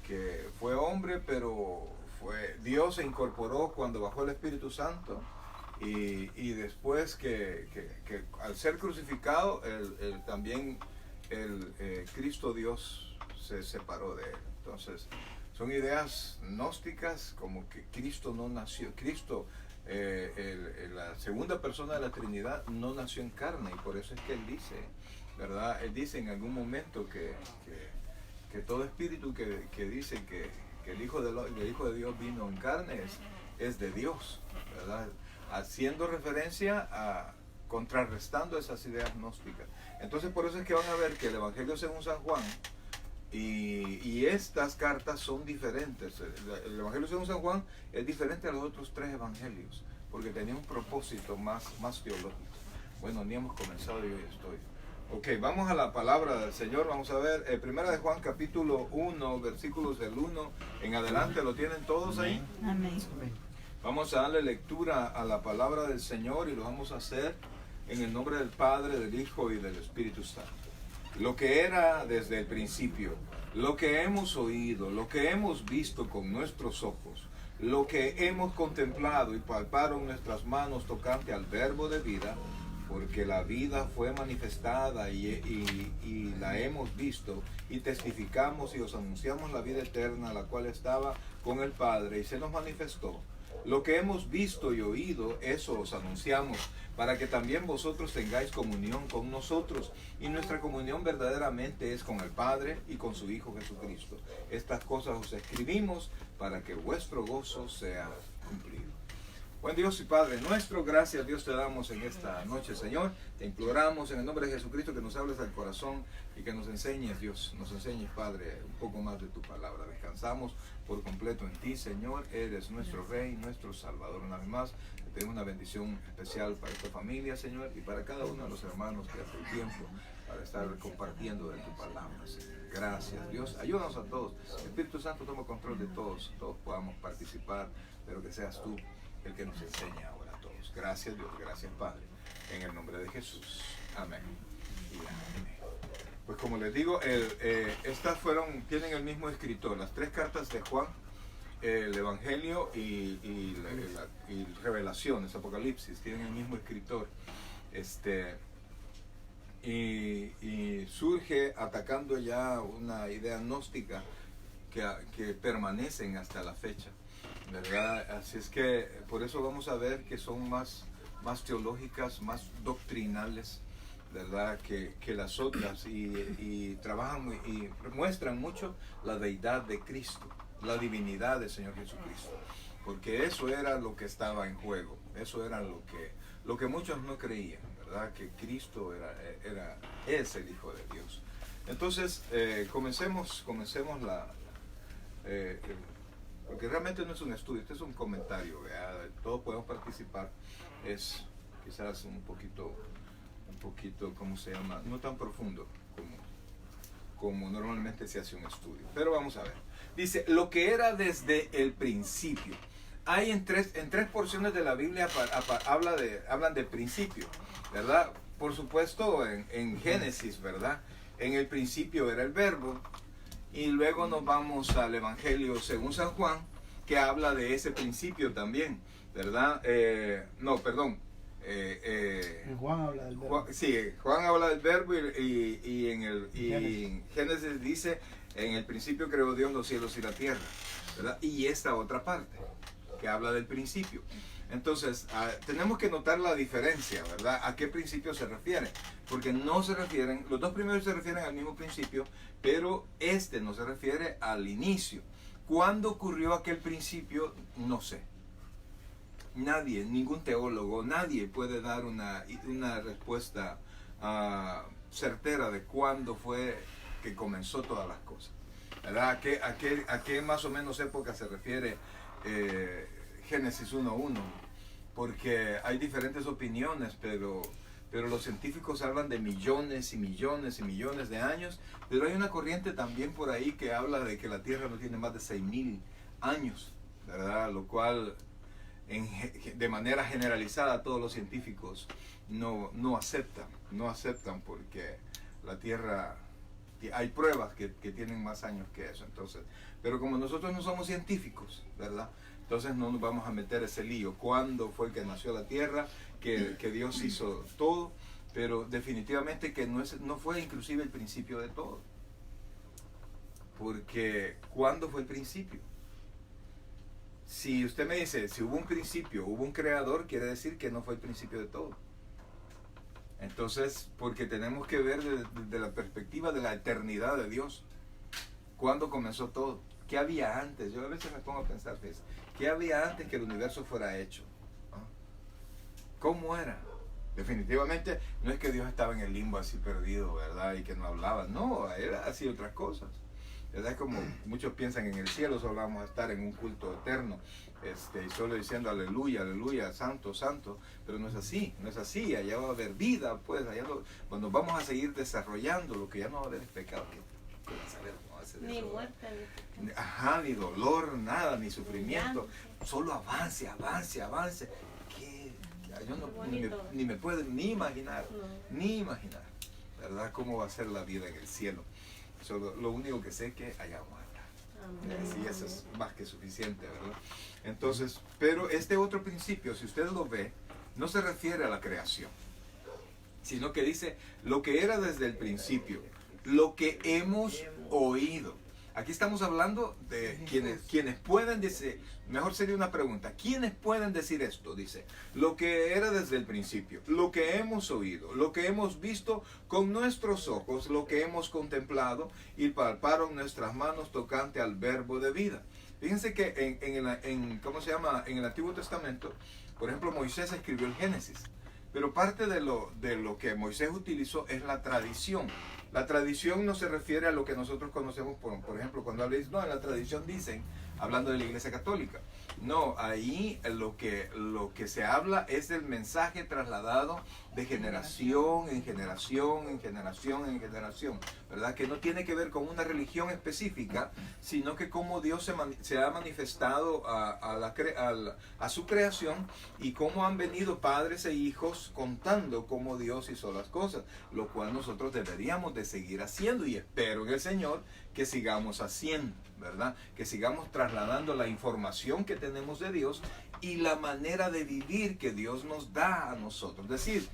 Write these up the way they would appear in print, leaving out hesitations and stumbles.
que fue hombre, pero Dios se incorporó cuando bajó el Espíritu Santo, y después que al ser crucificado, también Cristo Dios se separó de él. Entonces, son ideas gnósticas, como que Cristo no nació, Cristo, la segunda persona de la Trinidad, no nació en carne, y por eso es que él dice, ¿verdad? Él dice en algún momento que todo espíritu que dice que el Hijo de Dios vino en carne es de Dios, ¿verdad? Haciendo referencia a contrarrestando esas ideas gnósticas. Entonces, por eso es que van a ver que el Evangelio según San Juan y estas cartas son diferentes. El Evangelio según San Juan es diferente a los otros 3 evangelios, porque tenía un propósito más teológico. Bueno, ni hemos comenzado y hoy estoy. Ok, vamos a la palabra del Señor. Vamos a ver, primera de Juan capítulo 1, versículos del 1 en adelante. ¿Lo tienen todos ahí? Amén. Vamos a darle lectura a la palabra del Señor, y lo vamos a hacer en el nombre del Padre, del Hijo y del Espíritu Santo. Lo que era desde el principio, lo que hemos oído, lo que hemos visto con nuestros ojos, lo que hemos contemplado y palparon nuestras manos tocante al Verbo de vida, porque la vida fue manifestada y la hemos visto, y testificamos y os anunciamos la vida eterna, la cual estaba con el Padre y se nos manifestó. Lo que hemos visto y oído, eso os anunciamos, para que también vosotros tengáis comunión con nosotros. Y nuestra comunión verdaderamente es con el Padre y con su Hijo Jesucristo. Estas cosas os escribimos para que vuestro gozo sea cumplido. Buen Dios y Padre nuestro, gracias Dios te damos en esta noche, Señor. Te imploramos en el nombre de Jesucristo que nos hables al corazón y que nos enseñes, Dios, nos enseñes, Padre, un poco más de tu palabra. Descansamos por completo en ti, Señor. Eres nuestro Rey, nuestro Salvador. Una vez más, te doy una bendición especial para esta familia, Señor, y para cada uno de los hermanos que hace el tiempo para estar compartiendo de tu palabra, Señor. Gracias, Dios. Ayúdanos a todos. Espíritu Santo, toma control de todos podamos participar, pero que seas tú el que nos enseña ahora a todos. Gracias, Dios. Gracias, Padre. En el nombre de Jesús. Amén. Y amén. Pues como les digo, estas tienen el mismo escritor. Las 3 cartas de Juan, el Evangelio y Revelaciones, Apocalipsis, tienen el mismo escritor. Y surge atacando ya una idea gnóstica que permanecen hasta la fecha, ¿verdad? Así es que por eso vamos a ver que son más teológicas, más doctrinales, ¿verdad? Que las otras, y trabajan y muestran mucho la deidad de Cristo, la divinidad del Señor Jesucristo, porque eso era lo que estaba en juego, eso era lo que muchos no creían, ¿verdad? Que Cristo es el Hijo de Dios. Entonces, comencemos porque realmente no es un estudio, este es un comentario, ¿verdad? Todos podemos participar. Es quizás un poquito, ¿cómo se llama? No tan profundo como normalmente se hace un estudio. Pero vamos a ver. Dice, lo que era desde el principio. Hay en tres porciones de la Biblia hablan de principio, ¿verdad? Por supuesto, en Génesis, ¿verdad? En el principio era el Verbo. Y luego nos vamos al Evangelio según San Juan, que habla de ese principio también, ¿verdad? Juan habla del Verbo. Juan habla del Verbo, y en Génesis dice, en el principio creó Dios los cielos y la tierra, ¿verdad? Y esta otra parte, que habla del principio. Entonces, tenemos que notar la diferencia, ¿verdad? ¿A qué principio se refiere? Porque no se refieren, los 2 primeros se refieren al mismo principio, pero este no se refiere al inicio. ¿Cuándo ocurrió aquel principio? No sé. Nadie, ningún teólogo, nadie puede dar una respuesta certera de cuándo fue que comenzó todas las cosas, ¿verdad? ¿A qué más o menos época se refiere Génesis 1.1? Porque hay diferentes opiniones, pero los científicos hablan de millones y millones y millones de años, pero hay una corriente también por ahí que habla de que la Tierra no tiene más de 6.000 años, ¿verdad? Lo cual, de manera generalizada, todos los científicos no aceptan, porque la Tierra hay pruebas que tienen más años que eso. Entonces, pero como nosotros no somos científicos, ¿verdad? Entonces no nos vamos a meter ese lío. ¿Cuándo fue que nació la tierra? Que Dios hizo todo, pero definitivamente que no fue inclusive el principio de todo. Porque ¿cuándo fue el principio? Si usted me dice, si hubo un principio, hubo un creador, quiere decir que no fue el principio de todo. Entonces, porque tenemos que ver desde la perspectiva de la eternidad de Dios. ¿Cuándo comenzó todo? ¿Qué había antes? Yo a veces me pongo a pensar, ¿qué había antes que el universo fuera hecho? ¿Cómo era? Definitivamente no es que Dios estaba en el limbo así perdido, ¿verdad? Y que no hablaba. No, era así otras cosas. ¿Verdad? Como muchos piensan en el cielo, solo vamos a estar en un culto eterno, y solo diciendo aleluya, aleluya, santo, santo, pero no es así, no es así. Allá va a haber vida, pues, cuando vamos a seguir desarrollando, lo que ya no va a haber es pecado, ni muerte, ni pecado. Ajá, ni dolor, nada, ni sufrimiento, solo avance, avance, avance. Que yo ni me puedo ni imaginar, ¿verdad? Cómo va a ser la vida en el cielo. Lo único que sé es que allá vamos a estar. Sí, eso es más que suficiente, ¿verdad? Entonces, pero este otro principio, si usted lo ve, no se refiere a la creación, sino que dice lo que era desde el principio, lo que hemos oído. Aquí estamos hablando de quienes pueden decir, mejor sería una pregunta, ¿quiénes pueden decir esto? Dice, lo que era desde el principio, lo que hemos oído, lo que hemos visto con nuestros ojos, lo que hemos contemplado y palparon nuestras manos tocante al verbo de vida. Fíjense que ¿cómo se llama? En el Antiguo Testamento, por ejemplo, Moisés escribió el Génesis, pero parte de lo que Moisés utilizó es la tradición. La tradición no se refiere a lo que nosotros conocemos, por ejemplo, cuando habléis, no, en la tradición dicen, hablando de la Iglesia Católica. No, ahí lo que se habla es del mensaje trasladado de generación en generación, en generación, en generación, ¿verdad? Que no tiene que ver con una religión específica, sino que cómo Dios se ha manifestado a su creación y cómo han venido padres e hijos contando cómo Dios hizo las cosas, lo cual nosotros deberíamos de seguir haciendo y espero en el Señor que sigamos haciendo, ¿verdad? Que sigamos trasladando la información que tenemos de Dios y la manera de vivir que Dios nos da a nosotros. Es decir,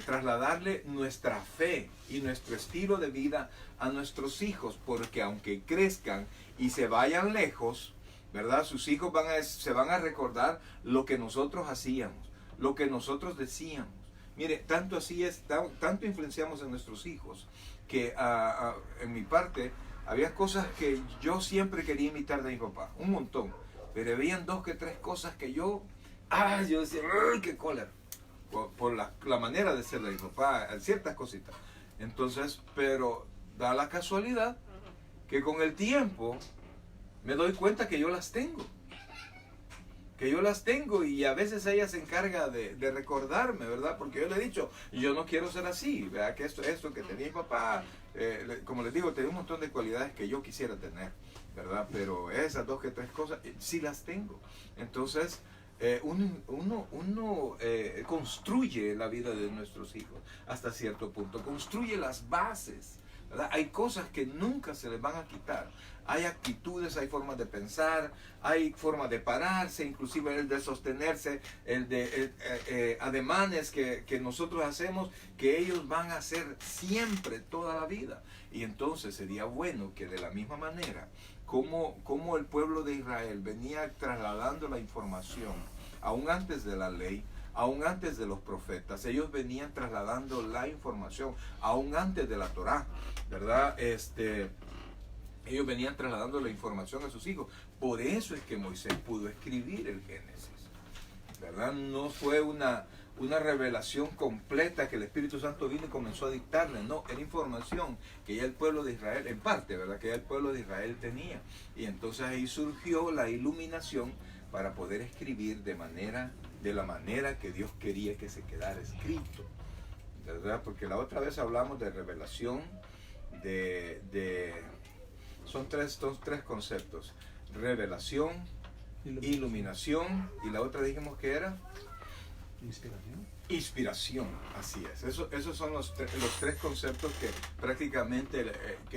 trasladarle nuestra fe y nuestro estilo de vida a nuestros hijos, porque aunque crezcan y se vayan lejos, ¿verdad? Sus hijos se van a recordar lo que nosotros hacíamos, lo que nosotros decíamos. Mire, tanto así es, tanto influenciamos en nuestros hijos, que en mi parte, había cosas que yo siempre quería imitar de mi papá, un montón, pero habían 2 que 3 cosas que yo decía, ¡ay, qué cólera! Por la manera de ser de mi papá, ciertas cositas. Entonces, pero da la casualidad que con el tiempo me doy cuenta que yo las tengo. Y a veces ella se encarga de recordarme, ¿verdad? Porque yo le he dicho, yo no quiero ser así, ¿verdad? Que esto que tenía mi papá, como les digo, tenía un montón de cualidades que yo quisiera tener, ¿verdad? Pero esas 2 que 3 cosas, sí las tengo. Entonces, uno construye la vida de nuestros hijos hasta cierto punto, construye las bases, ¿verdad? Hay cosas que nunca se les van a quitar. Hay actitudes, hay formas de pensar, hay formas de pararse, inclusive el de sostenerse, el de ademanes que nosotros hacemos, que ellos van a hacer siempre, toda la vida. Y entonces sería bueno que de la misma manera, como el pueblo de Israel venía trasladando la información, aún antes de la ley, aún antes de los profetas, ellos venían trasladando la información, aún antes de la Torá, ¿verdad? Ellos venían trasladando la información a sus hijos. Por eso es que Moisés pudo escribir el Génesis, ¿verdad? No fue una revelación completa que el Espíritu Santo vino y comenzó a dictarle. No, era información que ya el pueblo de Israel, en parte, ¿verdad? Que ya el pueblo de Israel tenía. Y entonces ahí surgió la iluminación para poder escribir de la manera que Dios quería que se quedara escrito, ¿verdad? Porque la otra vez hablamos de revelación, son tres conceptos: revelación, iluminación, y la otra dijimos que era Inspiración, así es. Esos son los tres conceptos que prácticamente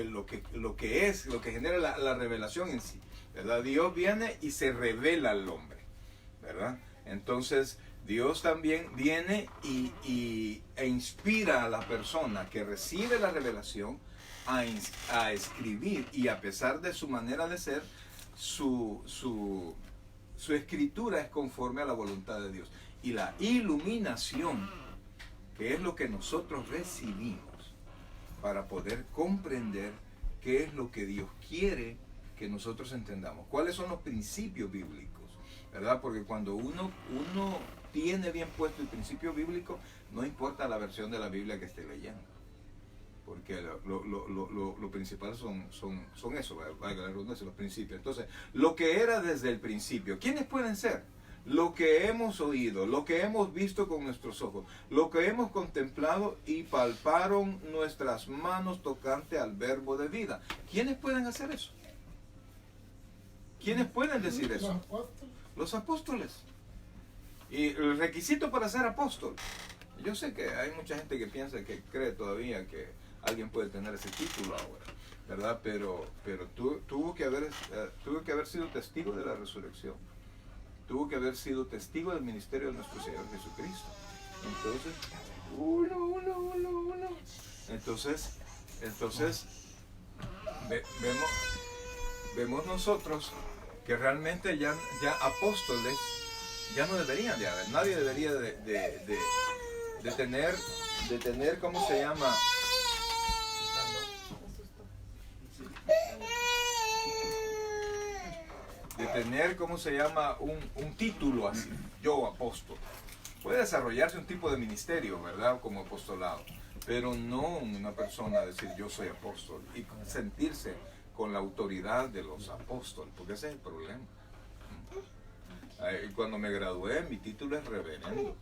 lo que genera la revelación en sí, ¿verdad? Dios viene y se revela al hombre, ¿verdad? Entonces Dios también viene e inspira a la persona que recibe la revelación a escribir, y a pesar de su manera de ser, su escritura es conforme a la voluntad de Dios. Y la iluminación, que es lo que nosotros recibimos para poder comprender qué es lo que Dios quiere que nosotros entendamos, cuáles son los principios bíblicos, ¿verdad? Porque cuando uno tiene bien puesto el principio bíblico, no importa la versión de la Biblia que esté leyendo, porque lo principal son eso, valga la redundancia, los principios. Entonces, lo que era desde el principio, ¿quiénes pueden ser? Lo que hemos oído, lo que hemos visto con nuestros ojos, lo que hemos contemplado y palparon nuestras manos tocante al verbo de vida. ¿Quiénes pueden hacer eso? ¿Quiénes pueden decir eso? Los apóstoles. Los apóstoles. Y el requisito para ser apóstol. Yo sé que hay mucha gente que piensa, que cree todavía que alguien puede tener ese título ahora, ¿verdad? Pero tuvo que haber sido testigo de la resurrección. Tuvo que haber sido testigo del ministerio de nuestro Señor Jesucristo. Entonces, vemos nosotros que realmente ya apóstoles ya no deberían de haber. Nadie debería de tener, ¿cómo se llama? De tener, ¿cómo se llama? Un título así, yo apóstol. Puede desarrollarse un tipo de ministerio, ¿verdad? Como apostolado, pero no una persona decir yo soy apóstol y sentirse con la autoridad de los apóstoles, porque ese es el problema. Cuando me gradué, mi título es reverendo,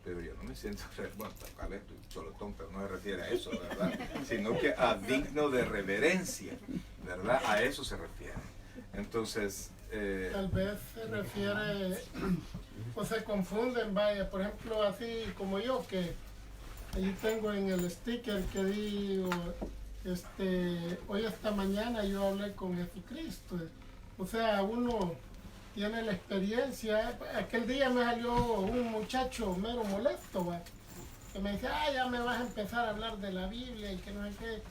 pero yo no me siento, bueno, tal vez estoy cholotón, pero no se refiere a eso, ¿verdad? Sino que a digno de reverencia, ¿verdad? A eso se refiere. Entonces, tal vez se refiere, o se confunden, vaya, por ejemplo, así como yo, que ahí tengo en el sticker que digo, hoy esta mañana yo hablé con Jesucristo. O sea, uno tiene la experiencia. Aquel día me salió un muchacho mero molesto, ¿va? Que me dice, ya me vas a empezar a hablar de la Biblia y que no sé qué.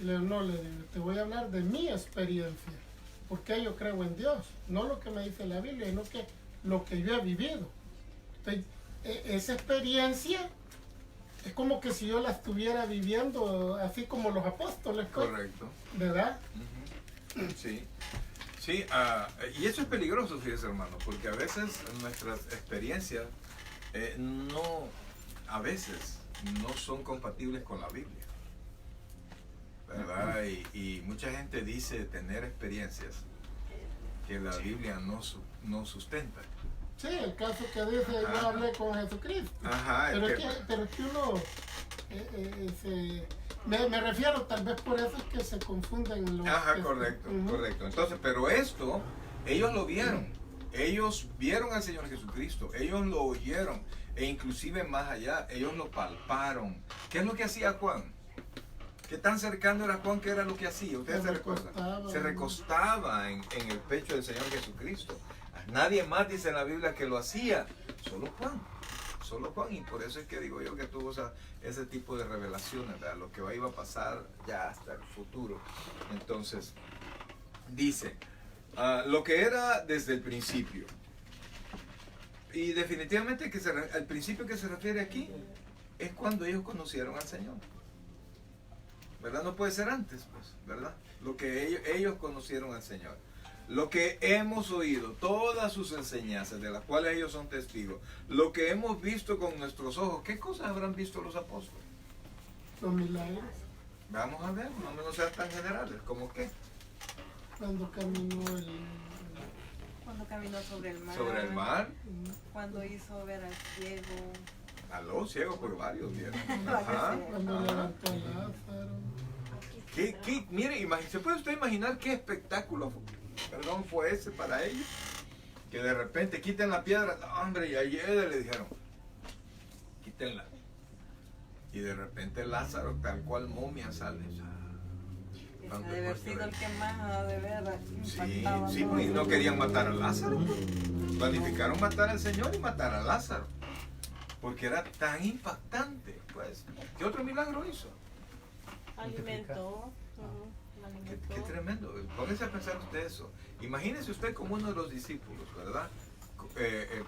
Y le digo, no, le digo, te voy a hablar de mi experiencia, porque yo creo en Dios, no lo que me dice la Biblia, sino que lo que yo he vivido. Entonces, esa experiencia es como que si yo la estuviera viviendo así como los apóstoles. Correcto. ¿Verdad? Uh-huh. Sí. Sí, y eso es peligroso, fíjese, hermano, porque a veces nuestras experiencias a veces no son compatibles con la Biblia, ¿verdad? Y mucha gente dice tener experiencias que la Biblia no sustenta. Sí, el caso que dice, yo hablé con Jesucristo. Ajá, pero es que uno me refiero, tal vez por eso es que se confunden los... Ajá, correcto, correcto. Entonces, pero esto, ellos lo vieron. Ellos vieron al Señor Jesucristo, ellos lo oyeron, e inclusive más allá, ellos lo palparon. ¿Qué es lo que hacía Juan? ¿Qué tan cercano era Juan? ¿Qué era lo que hacía? ¿Ustedes se recuerdan? Se recostaba en el pecho del Señor Jesucristo. Nadie más dice en la Biblia que lo hacía, solo Juan. Y por eso es que digo yo que tuvo ese tipo de revelaciones, ¿verdad? Lo que iba a pasar ya hasta el futuro. Entonces, dice, lo que era desde el principio. Y definitivamente el principio que se refiere aquí es cuando ellos conocieron al Señor, ¿verdad? No puede ser antes, pues, ¿verdad? Lo que ellos conocieron al Señor. Lo que hemos oído, todas sus enseñanzas, de las cuales ellos son testigos, lo que hemos visto con nuestros ojos, ¿qué cosas habrán visto los apóstoles? Los milagros. Vamos a ver, no sean tan generales, ¿cómo qué? Cuando caminó sobre el mar. Sobre el mar. Cuando hizo ver al ciego. A los ciegos, porque varios vieron. Ajá. Cuando levantó a Lázaro. Mire, ¿se puede usted imaginar qué espectáculo fue ese para ellos? Que de repente quiten la piedra, hombre, y ayer le dijeron, quítenla. Y de repente Lázaro, tal cual momia, sale. Ese ha de haber sido el que más ha de haber Sí, impactado. sí, y no querían matar a Lázaro. Planificaron matar al Señor y matar a Lázaro. Porque era tan impactante. Pues, ¿qué otro milagro hizo? Alimentó. Qué tremendo. Pónganse a pensar usted eso. Imagínese usted como uno de los discípulos, ¿verdad?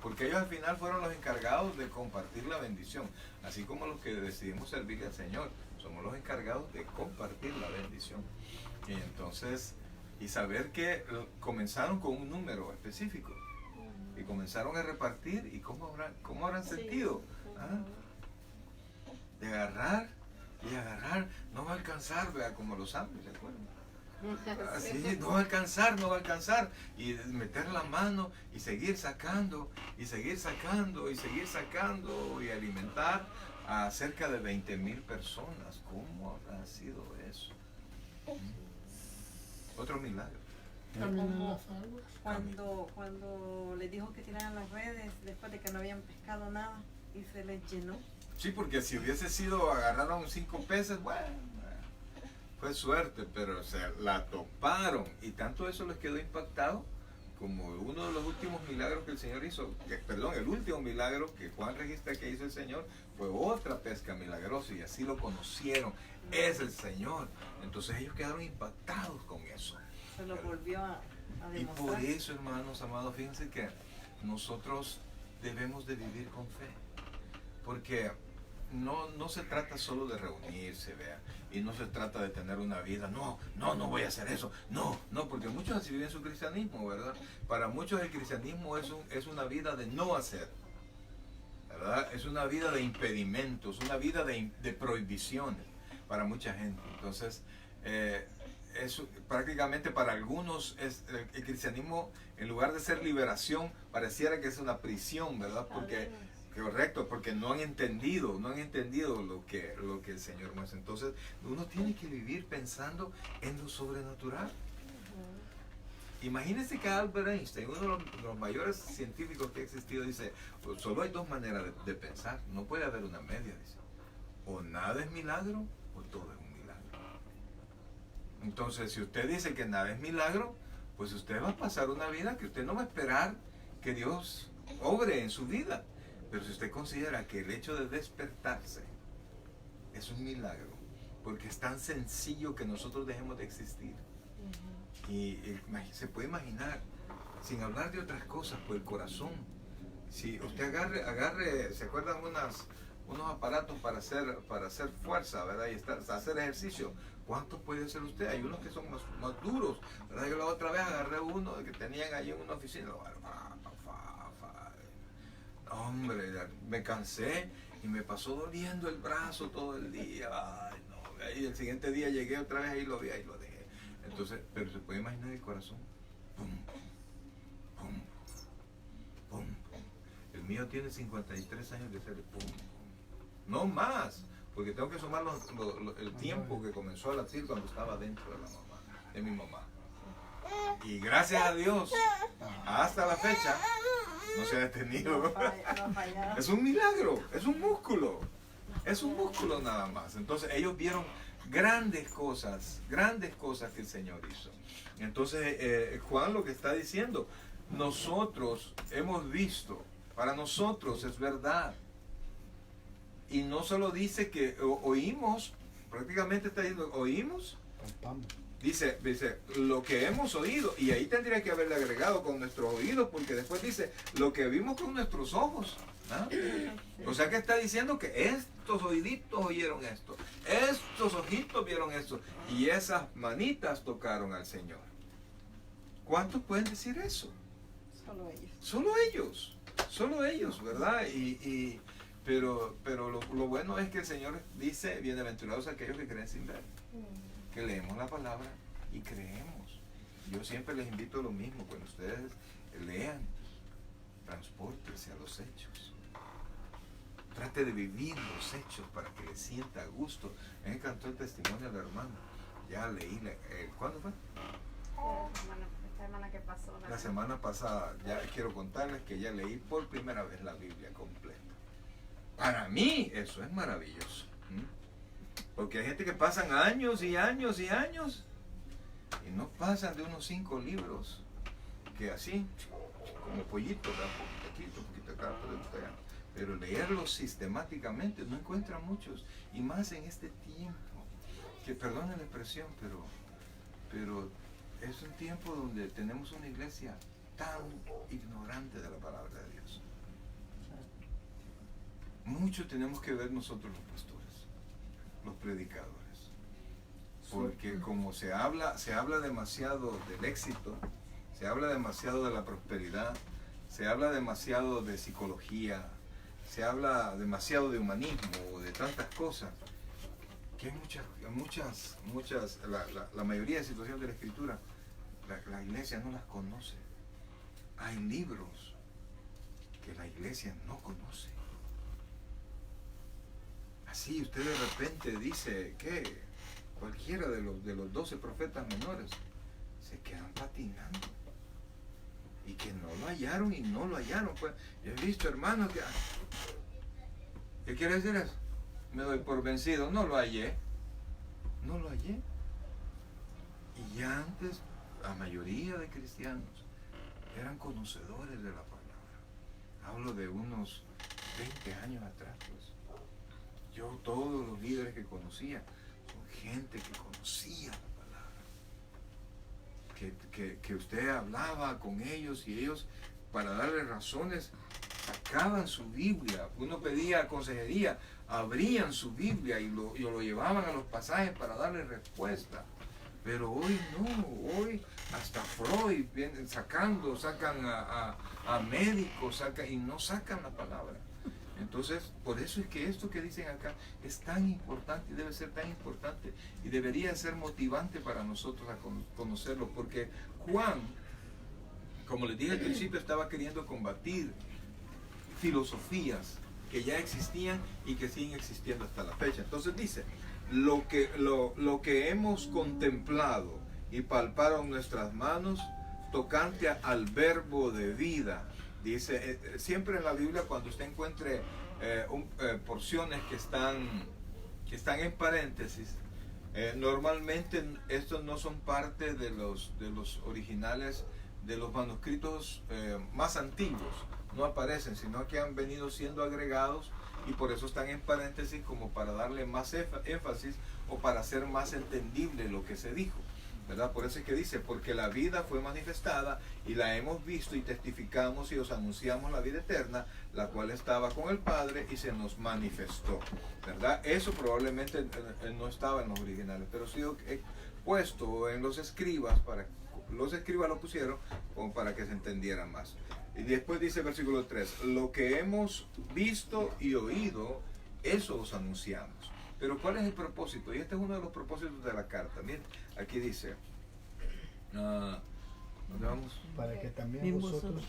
Porque ellos al final fueron los encargados de compartir la bendición. Así como los que decidimos servirle al Señor, somos los encargados de compartir la bendición. Y entonces, y saber que comenzaron con un número específico. Y comenzaron a repartir. ¿Y cómo habrán sentido? ¿Ah? De agarrar y agarrar. No va a alcanzar, vea, como los hombres, ¿se acuerdan? Así, no va a alcanzar. Y meter la mano y seguir sacando, y seguir sacando, y seguir sacando, y alimentar a cerca de 20,000 personas. ¿Cómo habrá sido eso? Otro milagro. Cuando les dijo que tiraran las redes después de que no habían pescado nada y se les llenó. Sí, porque si hubiese sido, agarraron 5 peces, bueno, fue suerte, pero la toparon. Y tanto eso les quedó impactado como uno de los últimos milagros que el Señor hizo, el último milagro que Juan registra que hizo el Señor fue otra pesca milagrosa, y así lo conocieron, es el Señor. Entonces ellos quedaron impactados con eso. Se lo volvió a demostrar. Y por eso, hermanos amados, fíjense que nosotros debemos de vivir con fe, porque no se trata solo de reunirse, vea, y no se trata de tener una vida, no voy a hacer eso, no, porque muchos así viven su cristianismo, ¿verdad? Para muchos el cristianismo es una vida de no hacer, ¿verdad? Es una vida de impedimentos, una vida de prohibiciones para mucha gente. Entonces, prácticamente para algunos el cristianismo, en lugar de ser liberación, pareciera que es una prisión, ¿verdad? Correcto, porque no han entendido lo que el Señor muestra. Entonces, uno tiene que vivir pensando en lo sobrenatural. Imagínense que Albert Einstein, uno de los mayores científicos que ha existido, dice, solo hay 2 maneras de pensar, no puede haber una media, dice. O nada es milagro, o todo es un milagro. Entonces, si usted dice que nada es milagro, pues usted va a pasar una vida que usted no va a esperar que Dios obre en su vida. Pero si usted considera que el hecho de despertarse es un milagro, porque es tan sencillo que nosotros dejemos de existir. Y se puede imaginar, sin hablar de otras cosas, por el corazón. Si usted agarre, ¿se acuerdan unos aparatos para hacer fuerza, ¿verdad? Y hacer ejercicio. ¿Cuántos puede hacer usted? Hay unos que son más duros, ¿verdad? Yo la otra vez agarré uno que tenían ahí en una oficina. Hombre, me cansé y me pasó doliendo el brazo todo el día. Ay, no. Y el siguiente día llegué otra vez y lo vi y lo dejé. Entonces, pero se puede imaginar el corazón. Pum, pum, pum, pum. El mío tiene 53 años de ser pum, pum. No más, porque tengo que sumar el tiempo que comenzó a latir cuando estaba dentro de mi mamá. Y gracias a Dios, hasta la fecha, no se ha detenido. Es un milagro, es un músculo nada más. Entonces ellos vieron grandes cosas que el Señor hizo. Entonces Juan lo que está diciendo, nosotros hemos visto, para nosotros es verdad. Y no solo dice que oímos, prácticamente está diciendo, oímos. Dice, lo que hemos oído, y ahí tendría que haberle agregado con nuestros oídos, porque después dice, lo que vimos con nuestros ojos. ¿Ah? O sea que está diciendo que estos oíditos oyeron esto, estos ojitos vieron esto, y esas manitas tocaron al Señor. ¿Cuántos pueden decir eso? Solo ellos, ¿verdad? Pero lo bueno es que el Señor dice, bienaventurados aquellos que creen sin ver. Que leemos la palabra y creemos. Yo siempre les invito a lo mismo, cuando ustedes lean, transpórtense a los hechos. Trate de vivir los hechos para que les sienta a gusto. Me encantó el testimonio del hermano. Ya leí, ¿cuándo fue? Esta semana que pasó. La semana pasada. Ya quiero contarles que ya leí por primera vez la Biblia completa. Para mí eso es maravilloso. Porque hay gente que pasan años y años y años y no pasan de unos 5 libros, que así, como pollito, da poquito acá, poquito allá. Pero leerlos sistemáticamente no encuentran muchos, y más en este tiempo, que perdonen la expresión, pero es un tiempo donde tenemos una iglesia tan ignorante de la palabra de Dios. Mucho tenemos que ver nosotros los pastores, los predicadores, porque como se habla demasiado del éxito, se habla demasiado de la prosperidad, se habla demasiado de psicología, se habla demasiado de humanismo, de tantas cosas, que hay la mayoría de situaciones de la Escritura, la iglesia no las conoce. Hay libros que la iglesia no conoce. Así usted de repente dice que cualquiera de los 12 profetas menores se quedan patinando. Y que no lo hallaron y no lo hallaron. Pues, yo he visto hermanos que... ¿Qué quiere decir eso? Me doy por vencido. No lo hallé. No lo hallé. Y ya antes, la mayoría de cristianos eran conocedores de la palabra. Hablo de unos 20 años atrás, pues. Yo, todos los líderes que conocía, son gente que conocía la palabra. Que usted hablaba con ellos y ellos, para darle razones, sacaban su Biblia. Uno pedía consejería, abrían su Biblia y lo llevaban a los pasajes para darle respuesta. Pero hoy no, hoy hasta Freud sacan a médicos, y no sacan la palabra. Entonces, por eso es que esto que dicen acá es tan importante y debe ser tan importante y debería ser motivante para nosotros a conocerlo, porque Juan, como les dije al principio, estaba queriendo combatir filosofías que ya existían y que siguen existiendo hasta la fecha. Entonces dice, lo que hemos contemplado y palparon nuestras manos tocante al verbo de vida. Dice, siempre en la Biblia cuando usted encuentre porciones que están en paréntesis, normalmente estos no son parte de los originales, de los manuscritos más antiguos, no aparecen, sino que han venido siendo agregados y por eso están en paréntesis, como para darle más énfasis o para hacer más entendible lo que se dijo, ¿verdad? Por eso es que dice, porque la vida fue manifestada y la hemos visto y testificamos y os anunciamos la vida eterna, la cual estaba con el Padre y se nos manifestó, ¿verdad? Eso probablemente no estaba en los originales, pero ha sido puesto en los escribas, los escribas lo pusieron como para que se entendiera más. Y después dice versículo 3, lo que hemos visto y oído, eso os anunciamos. Pero ¿cuál es el propósito? Y este es uno de los propósitos de la carta. Miren, aquí dice, ¿dónde vamos? Para que también vosotros...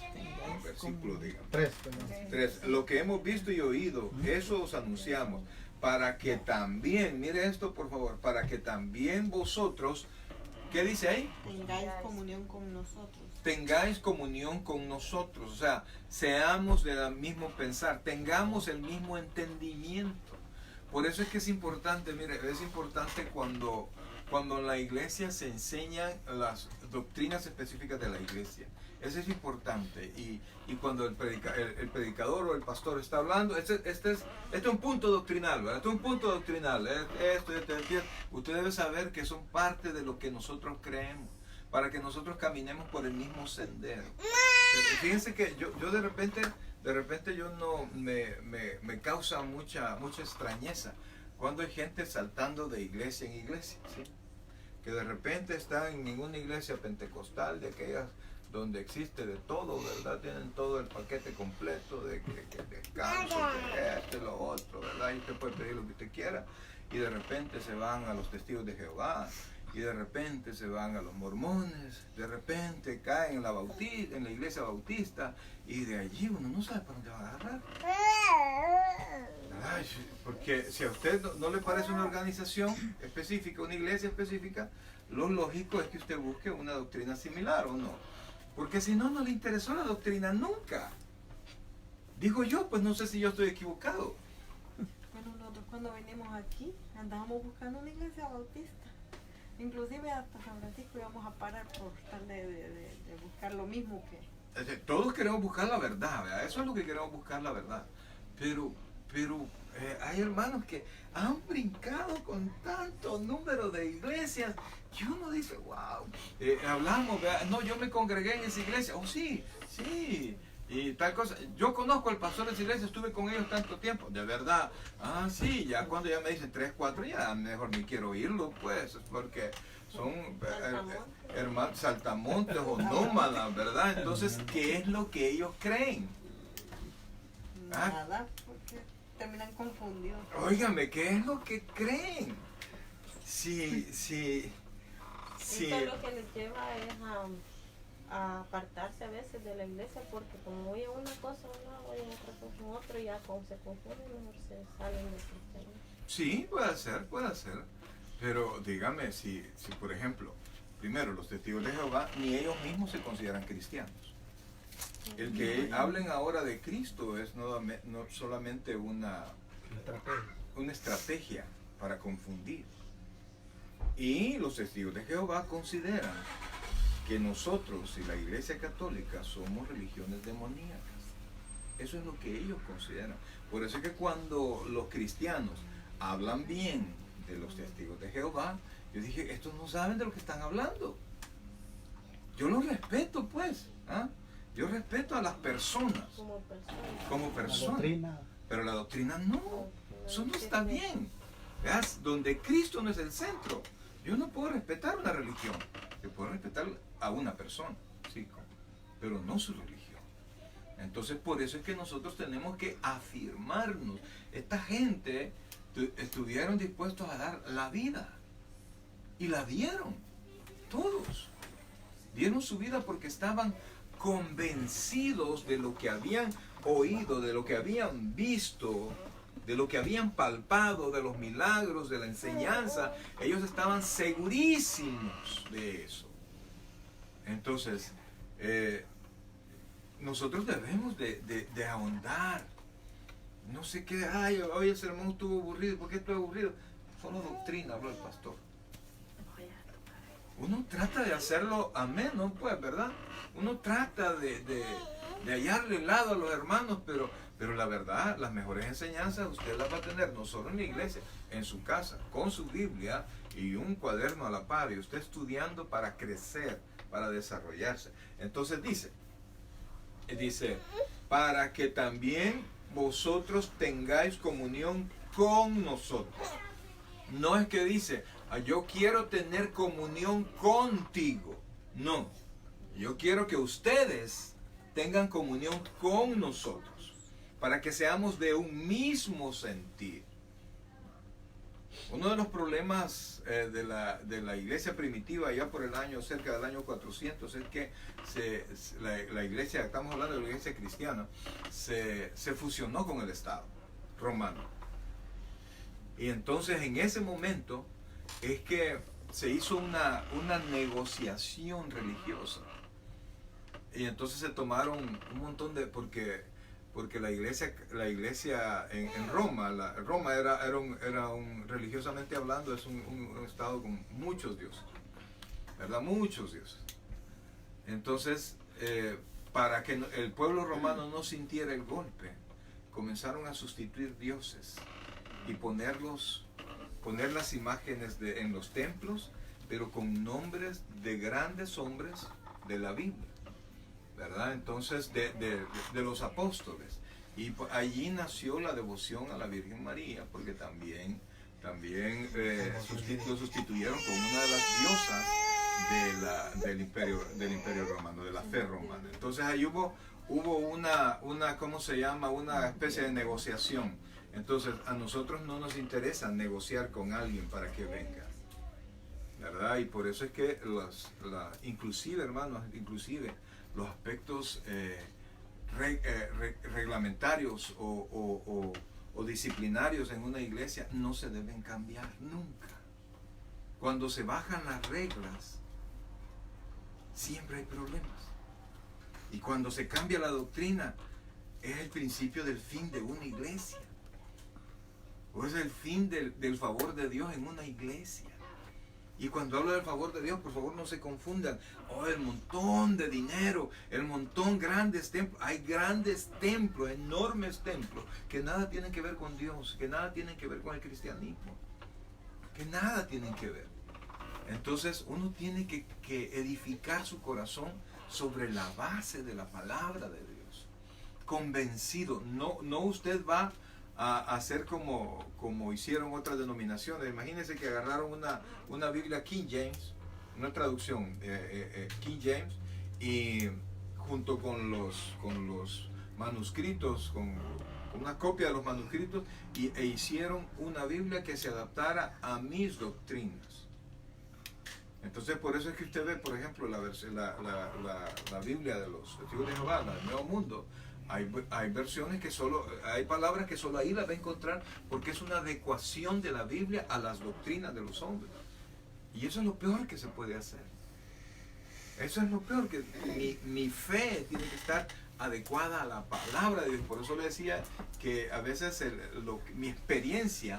Versículo, digamos. 3. Lo que hemos visto y oído, eso os anunciamos. Para que también, mire esto por favor, para que también vosotros, ¿qué dice ahí? Tengáis comunión con nosotros. Tengáis comunión con nosotros, o sea, seamos del mismo pensar, tengamos el mismo entendimiento. Por eso es que es importante, mire, es importante cuando en la iglesia se enseñan las doctrinas específicas de la iglesia. Eso es importante. Y cuando el predicador o el pastor está hablando, este es un punto doctrinal, ¿verdad? Este es un punto doctrinal. Usted debe saber que son parte de lo que nosotros creemos, para que nosotros caminemos por el mismo sendero. Pero fíjense que yo de repente yo no me causa mucha extrañeza cuando hay gente saltando de iglesia en iglesia, ¿sí? Que de repente está en una iglesia pentecostal, de aquellas donde existe de todo, ¿verdad? Tienen todo el paquete completo de descanso, de esto y lo otro, ¿verdad? Y usted puede pedir lo que usted quiera, y de repente se van a los testigos de Jehová, y de repente se van a los mormones, de repente caen en la iglesia bautista, y de allí uno no sabe para dónde va a agarrar. Ay, porque si a usted no le parece una organización específica, una iglesia específica, lo lógico es que usted busque una doctrina similar, ¿o no? Porque si no le interesó la doctrina nunca. Digo yo, pues no sé si yo estoy equivocado. Bueno, nosotros cuando venimos aquí andábamos buscando una iglesia bautista. Inclusive hasta San Francisco íbamos a parar por tal de buscar lo mismo que... Todos queremos buscar la verdad, ¿verdad? Eso es lo que queremos buscar, la verdad. Pero hay hermanos que han brincado con tanto número de iglesias que uno dice, wow, hablamos, ¿verdad? No, yo me congregué en esa iglesia, oh sí, y tal cosa. Yo conozco al pastor de esa iglesia, estuve con ellos tanto tiempo, de verdad. Ah, sí, ya cuando ya me dicen 3, 4, ya mejor ni quiero oírlo, pues, porque son hermanos saltamontes o nómadas, ¿verdad? Entonces, ¿qué es lo que ellos creen? Nada, porque terminan confundidos. Óigame, ¿qué es lo que creen? Sí. Esto lo que les lleva es a apartarse a veces de la iglesia, porque como oyen una cosa oyen otra cosa en otro, y ya como se confunden, mejor se salen del cristianismo. Sí, puede ser. Pero dígame, si por ejemplo, primero, los testigos de Jehová, ni ellos mismos se consideran cristianos. El que hablen ahora de Cristo es no solamente una estrategia para confundir. Y los testigos de Jehová consideran que nosotros y la Iglesia Católica somos religiones demoníacas. Eso es lo que ellos consideran. Por eso es que cuando los cristianos hablan bien de los testigos de Jehová, yo dije, estos no saben de lo que están hablando. Yo los respeto, pues. Yo respeto a las personas como personas, pero la doctrina no. Eso no está bien. ¿Veas? Donde Cristo no es el centro. Yo no puedo respetar una religión. Yo puedo respetar a una persona, sí, pero no su religión. Entonces, por eso es que nosotros tenemos que afirmarnos. Esta gente estuvieron dispuestos a dar la vida. Y la dieron. Todos. Dieron su vida porque estaban convencidos de lo que habían oído, de lo que habían visto, de lo que habían palpado, de los milagros, de la enseñanza. Ellos estaban segurísimos de eso. Entonces, nosotros debemos de ahondar. No sé qué, hoy el sermón estuvo aburrido. ¿Por qué estuvo aburrido? Solo doctrina, habló el pastor. Uno trata de hacerlo ameno, pues, ¿verdad? Uno trata de hallarle lado a los hermanos, pero la verdad, las mejores enseñanzas usted las va a tener no solo en la iglesia, en su casa, con su Biblia y un cuaderno a la par, y usted estudiando para crecer, para desarrollarse. Entonces dice, para que también vosotros tengáis comunión con nosotros. No es que dice, yo quiero tener comunión contigo. No, yo quiero que ustedes tengan comunión con nosotros, para que seamos de un mismo sentir. Uno de los problemas de la iglesia primitiva, ya por el año, cerca del año 400, es que la iglesia, estamos hablando de la iglesia cristiana, se fusionó con el Estado romano. Y entonces en ese momento es que se hizo una negociación religiosa. Y entonces se tomaron un montón de... Porque la iglesia en Roma, Roma era religiosamente hablando, es un estado con muchos dioses, ¿verdad? Muchos dioses. Entonces, para que el pueblo romano no sintiera el golpe, comenzaron a sustituir dioses y poner las imágenes en los templos, pero con nombres de grandes hombres de la Biblia, ¿verdad? Entonces, de los apóstoles. Y allí nació la devoción a la Virgen María, porque también lo sustituyeron como una de las diosas del imperio romano, de la fe romana. Entonces ahí hubo una ¿cómo se llama? Una especie de negociación. Entonces a nosotros no nos interesa negociar con alguien para que venga, ¿verdad? Y por eso es que inclusive, hermanos, los aspectos reglamentarios o disciplinarios en una iglesia no se deben cambiar nunca. Cuando se bajan las reglas, siempre hay problemas. Y cuando se cambia la doctrina, es el principio del fin de una iglesia. ¿O es el fin del favor de Dios en una iglesia? Y cuando hablo del favor de Dios, por favor no se confundan. Oh, el montón de dinero, el montón grandes templos. Hay grandes templos, enormes templos, que nada tienen que ver con Dios, que nada tienen que ver con el cristianismo, que nada tienen que ver. Entonces uno tiene que edificar su corazón sobre la base de la palabra de Dios. Convencido. No usted va a hacer como hicieron otras denominaciones. Imagínense que agarraron una Biblia King James, una traducción King James, y junto con los manuscritos, con una copia de los manuscritos, e hicieron una Biblia que se adaptara a mis doctrinas. Entonces por eso es que usted ve, por ejemplo, la Biblia de los Testigos de Jehová, la del Nuevo Mundo. Hay versiones que hay palabras que solo ahí las va a encontrar, porque es una adecuación de la Biblia a las doctrinas de los hombres. Y eso es lo peor que se puede hacer. Eso es lo peor, que mi fe tiene que estar adecuada a la palabra de Dios. Por eso le decía que a veces mi experiencia,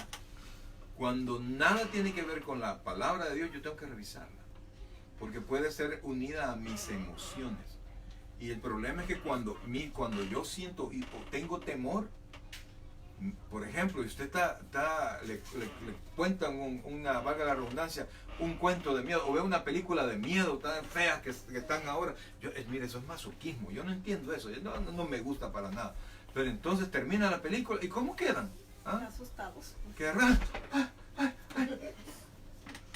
cuando nada tiene que ver con la palabra de Dios, yo tengo que revisarla, porque puede ser unida a mis emociones. Y el problema es que cuando yo siento o tengo temor, por ejemplo, y usted le cuentan valga la redundancia, un cuento de miedo, o ve una película de miedo tan feas que están ahora, mire, eso es masoquismo, yo no entiendo eso, no me gusta para nada. Pero entonces termina la película, ¿y cómo quedan? Asustados. Quedan.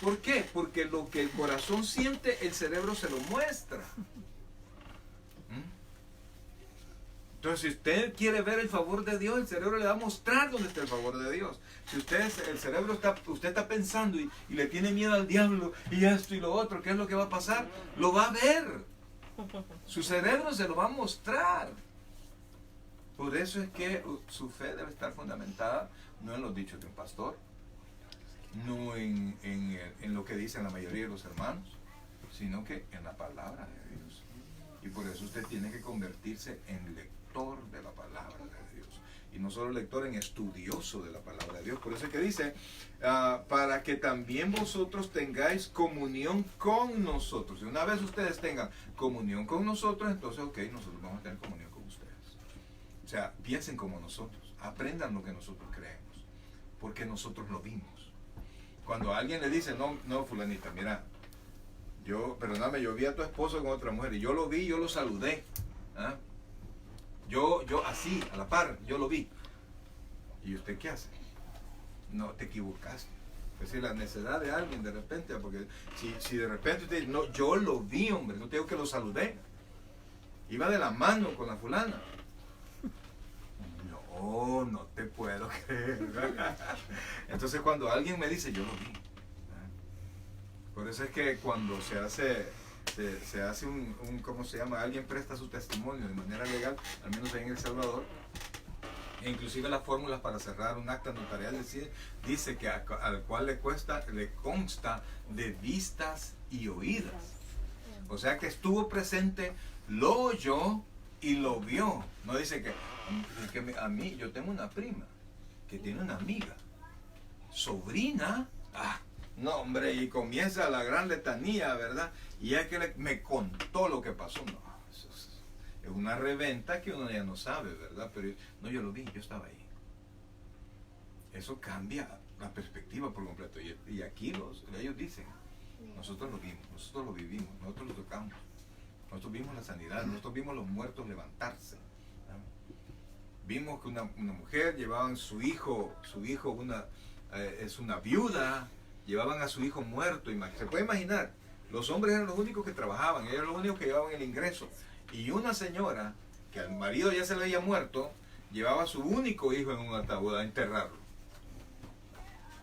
¿Por qué? Porque lo que el corazón siente, el cerebro se lo muestra. Entonces, si usted quiere ver el favor de Dios, el cerebro le va a mostrar dónde está el favor de Dios. Si usted está pensando y le tiene miedo al diablo y esto y lo otro, ¿qué es lo que va a pasar? Lo va a ver. Su cerebro se lo va a mostrar. Por eso es que su fe debe estar fundamentada no en los dichos de un pastor, no en lo que dicen la mayoría de los hermanos, sino que en la palabra de Dios. Y por eso usted tiene que convertirse en lector de la palabra de Dios, y no solo lector, en estudioso de la palabra de Dios. Por eso es que dice, para que también vosotros tengáis comunión con nosotros. Y una vez ustedes tengan comunión con nosotros, entonces nosotros vamos a tener comunión con ustedes. O sea, piensen como nosotros, aprendan lo que nosotros creemos, porque nosotros lo vimos. Cuando alguien le dice, no fulanita, mira, yo vi a tu esposo con otra mujer, y yo lo vi, yo lo saludé, yo así, a la par, yo lo vi. ¿Y usted qué hace? No, te equivocaste. Es decir, la necedad de alguien de repente, porque si de repente usted dice, no, yo lo vi, hombre, no te digo que lo saludé, iba de la mano con la fulana. No te puedo creer. Entonces cuando alguien me dice, yo lo vi. Por eso es que cuando se hace ¿cómo se llama? Alguien presta su testimonio de manera legal, al menos ahí en El Salvador, e inclusive las fórmulas para cerrar un acta notarial dice que al cual le consta de vistas y oídas. O sea que estuvo presente, lo oyó y lo vio. No dice que a mí, yo tengo una prima que tiene una amiga, sobrina, no, hombre, y comienza la gran letanía, ¿verdad? Y es que me contó lo que pasó. No, eso es una reventa que uno ya no sabe, ¿verdad? Pero no, yo lo vi, yo estaba ahí. Eso cambia la perspectiva por completo. Y aquí ellos dicen, nosotros lo vimos, nosotros lo vivimos, nosotros lo tocamos, nosotros vimos la sanidad, nosotros vimos los muertos levantarse. Vimos que una mujer llevaban su hijo es una viuda, llevaban a su hijo muerto. Se puede imaginar, los hombres eran los únicos que trabajaban, ellos eran los únicos que llevaban el ingreso. Y una señora, que al marido ya se le había muerto, llevaba a su único hijo en un ataúd a enterrarlo.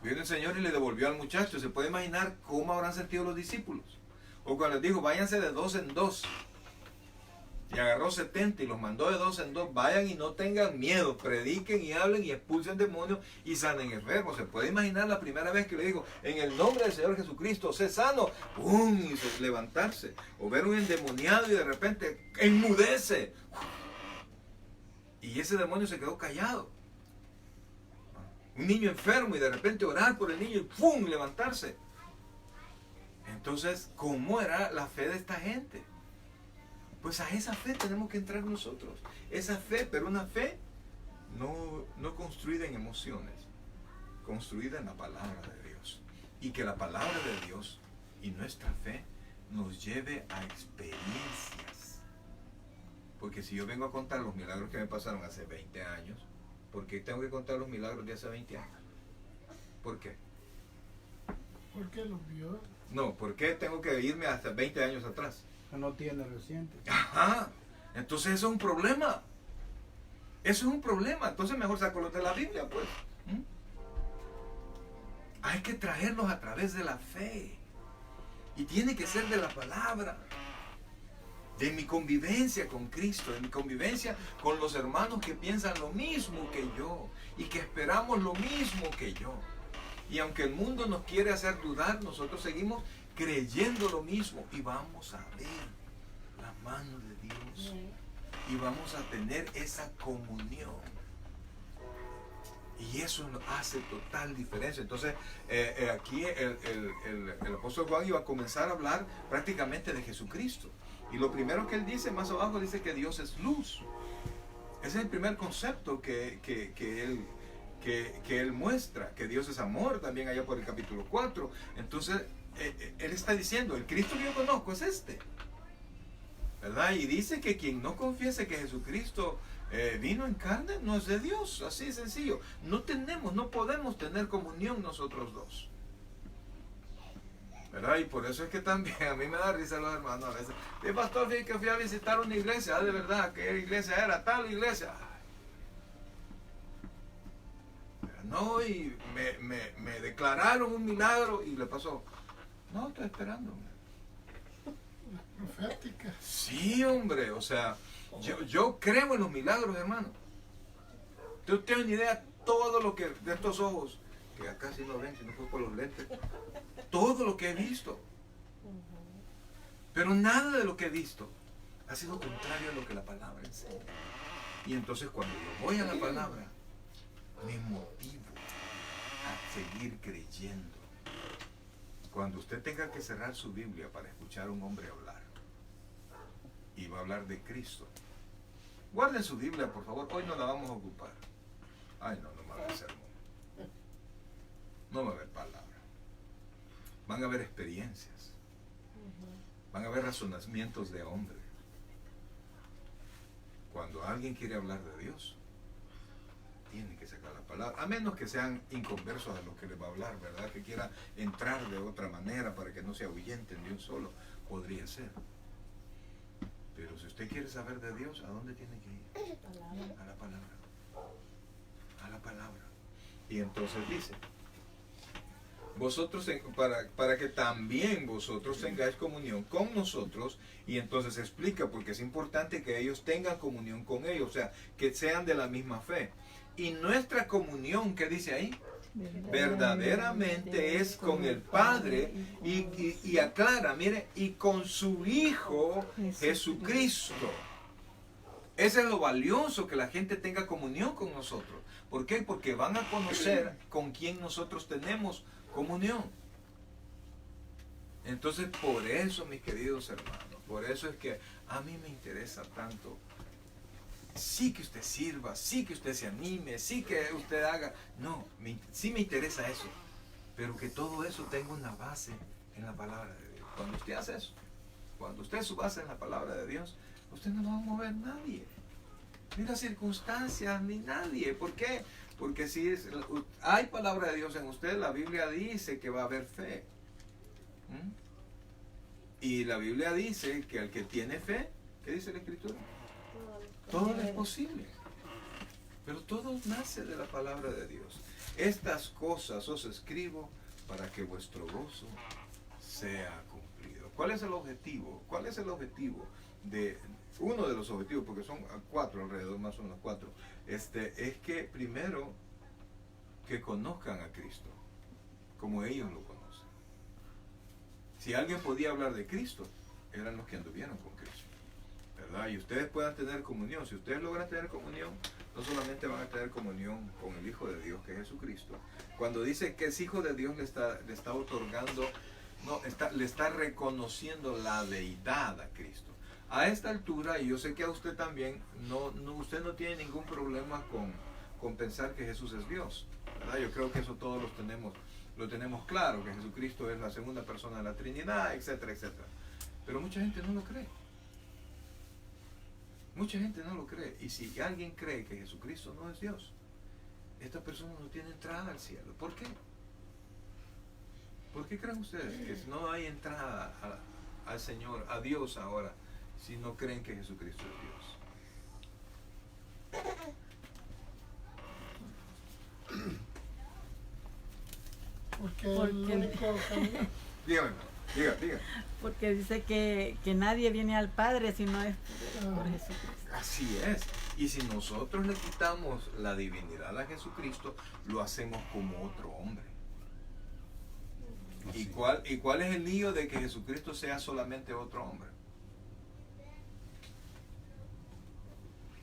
Vino el Señor y le devolvió al muchacho. Se puede imaginar cómo habrán sentido los discípulos. O cuando les dijo, váyanse de 2 en 2. Y agarró 70 y los mandó de 2 en 2. Vayan y no tengan miedo. Prediquen y hablen y expulsen demonios y sanen enfermos. Se puede imaginar la primera vez que le dijo, en el nombre del Señor Jesucristo, sé sano. ¡Pum! Y levantarse. O ver un endemoniado y de repente enmudece. Y ese demonio se quedó callado. Un niño enfermo y de repente orar por el niño y ¡pum! Levantarse. Entonces, ¿cómo era la fe de esta gente? Pues a esa fe tenemos que entrar nosotros. Esa fe, pero una fe no construida en emociones, construida en la palabra de Dios. Y que la palabra de Dios y nuestra fe nos lleve a experiencias. Porque si yo vengo a contar los milagros que me pasaron hace 20 años, ¿por qué tengo que contar los milagros de hace 20 años? ¿Por qué? ¿Por qué los vio? No, ¿por qué tengo que irme hasta 20 años atrás? No tiene reciente. Ajá, entonces eso es un problema. Eso es un problema. Entonces mejor sácalo de la Biblia, pues. Hay que traerlos a través de la fe. Y tiene que ser de la palabra. De mi convivencia con Cristo, de mi convivencia con los hermanos que piensan lo mismo que yo y que esperamos lo mismo que yo. Y aunque el mundo nos quiere hacer dudar, nosotros seguimos creyendo lo mismo y vamos a ver la mano de Dios y vamos a tener esa comunión. Y eso hace total diferencia. Entonces, aquí el apóstol Juan iba a comenzar a hablar prácticamente de Jesucristo. Y lo primero que él dice, más abajo, dice que Dios es luz. Ese es el primer concepto que él muestra, que Dios es amor, también allá por el capítulo 4. Entonces, él está diciendo, el Cristo que yo conozco es este. ¿Verdad? Y dice que quien no confiese que Jesucristo vino en carne no es de Dios, así de sencillo. No podemos tener comunión nosotros dos. ¿Verdad? Y por eso es que también a mí me da risa los hermanos a veces. El pastor, fíjate que fui a visitar una iglesia, de verdad, ¿qué iglesia era? Tal iglesia. No, y me declararon un milagro y le pasó. No, estoy esperando. Profética. Sí, hombre, o sea, yo creo en los milagros, hermano. Tú tienes una idea todo lo que de estos ojos, que acá sí no ven, si no fue por los lentes, todo lo que he visto. Pero nada de lo que he visto ha sido contrario a lo que la palabra enseña. Y entonces cuando yo voy a la palabra, me motivo a seguir creyendo. Cuando usted tenga que cerrar su Biblia para escuchar a un hombre hablar, y va a hablar de Cristo, guarden su Biblia, por favor. Hoy no la vamos a ocupar. Ay, no va a haber sermón. No va a haber palabra. Van a haber experiencias. Van a haber razonamientos de hombre. Cuando alguien quiere hablar de Dios, tiene que sacar la palabra, a menos que sean inconversos a lo que le va a hablar, ¿verdad? Que quiera entrar de otra manera para que no se ahuyenten de un solo, podría ser. Pero si usted quiere saber de Dios, ¿a dónde tiene que ir? A la palabra. A la palabra. Y entonces dice, vosotros, para que también vosotros tengáis comunión con nosotros, y entonces explica porque es importante que ellos tengan comunión con ellos, o sea, que sean de la misma fe. Y nuestra comunión, ¿qué dice ahí? Verdaderamente es con el Padre, y aclara, mire, y con su Hijo Jesucristo. Eso es lo valioso, que la gente tenga comunión con nosotros. ¿Por qué? Porque van a conocer con quién nosotros tenemos comunión. Entonces, por eso, mis queridos hermanos, por eso es que a mí me interesa tanto. Sí que usted sirva, sí que usted se anime, sí que usted haga. No, sí me interesa eso. Pero que todo eso tenga una base en la palabra de Dios. Cuando usted hace eso, cuando usted su base en la palabra de Dios, usted no lo va a mover nadie. Ni las circunstancias, ni nadie. ¿Por qué? Porque si hay palabra de Dios en usted, la Biblia dice que va a haber fe. Y la Biblia dice que al que tiene fe, ¿qué dice la Escritura? Todo es posible. Pero todo nace de la palabra de Dios. Estas cosas os escribo para que vuestro gozo sea cumplido. ¿Cuál es el objetivo? ¿Cuál es el objetivo de uno de los objetivos? Porque son 4 alrededor, más o menos 4. Es que primero que conozcan a Cristo como ellos lo conocen. Si alguien podía hablar de Cristo, eran los que anduvieron con Cristo, ¿verdad? Y ustedes puedan tener comunión. Si ustedes logran tener comunión, no solamente van a tener comunión con el Hijo de Dios, que es Jesucristo. Cuando dice que es Hijo de Dios, le está otorgando, no, le está reconociendo la deidad a Cristo. A esta altura, y yo sé que a usted también, usted no tiene ningún problema con pensar que Jesús es Dios, ¿verdad? Yo creo que eso todos lo tenemos claro, que Jesucristo es la segunda persona de la Trinidad, etcétera, etcétera. Pero mucha gente no lo cree. Mucha gente no lo cree. Y si alguien cree que Jesucristo no es Dios, esta persona no tiene entrada al cielo. ¿Por qué? ¿Por qué creen ustedes que no hay entrada al Señor, a Dios ahora, si no creen que Jesucristo es Dios? Porque el único camino. Dígame, diga. Porque dice que nadie viene al Padre si no es por Jesucristo. Así es. Y si nosotros le quitamos la divinidad a Jesucristo, lo hacemos como otro hombre. ¿Y cuál es el lío de que Jesucristo sea solamente otro hombre?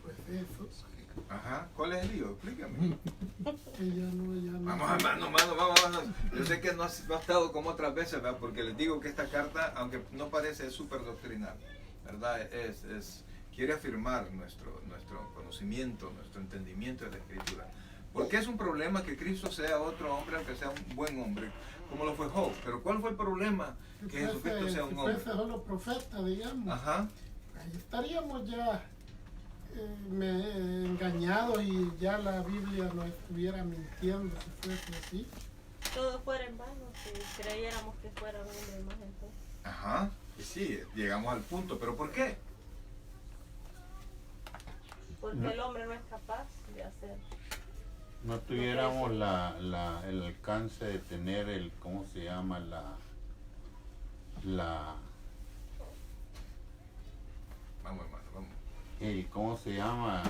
Pues eso. Ajá, ¿cuál es el lío? Explícame. Ella no. Vamos, vamos. Yo sé que no ha estado como otras veces, ¿verdad? Porque les digo que esta carta, aunque no parece, es súper doctrinal, ¿verdad? Quiere afirmar nuestro conocimiento, nuestro entendimiento de la Escritura. Porque es un problema que Cristo sea otro hombre, aunque sea un buen hombre, como lo fue Job. Pero ¿cuál fue el problema? Que Jesucristo sea un hombre. Si fuese solo profeta, digamos. Ajá. Ahí estaríamos ya engañados y ya la Biblia nos estuviera mintiendo si fuese así. Todo fuera en vano si creyéramos que fuera un hombre más entonces. Ajá. Y sí, llegamos al punto. ¿Pero por qué? Porque el hombre no es capaz de hacer. No tuviéramos el alcance de tener ¿cómo se llama? Vamos, hermano, vamos. ¿Cómo se llama?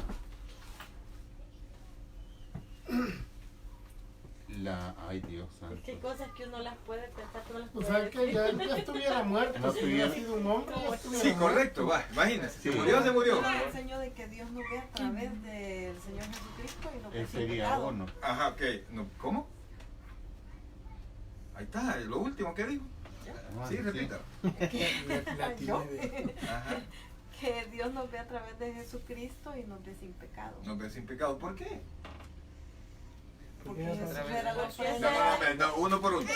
Ay, Dios santo. Es que hay cosas que uno las puede pensar, que no las O puede sea que decir. ya estuviera muerto, No si hubiera tuviera- sido un hombre, ya estuviera Sí, muerto. correcto, va, imagínense. Sí. Se murió. Nos enseñó de que Dios nos ve a través del Señor Jesucristo y nos ve Él sin sería pecado. uno. Ajá, ok. No, ¿cómo? Ahí está, lo último que dijo. Sí, repita. La ¿Yo? tiene Ajá. Que Dios nos ve a través de Jesucristo y nos ve sin pecado. Nos ve sin pecado. ¿Por qué? Porque Jesús era la No, ofrenda. no, uno por uno.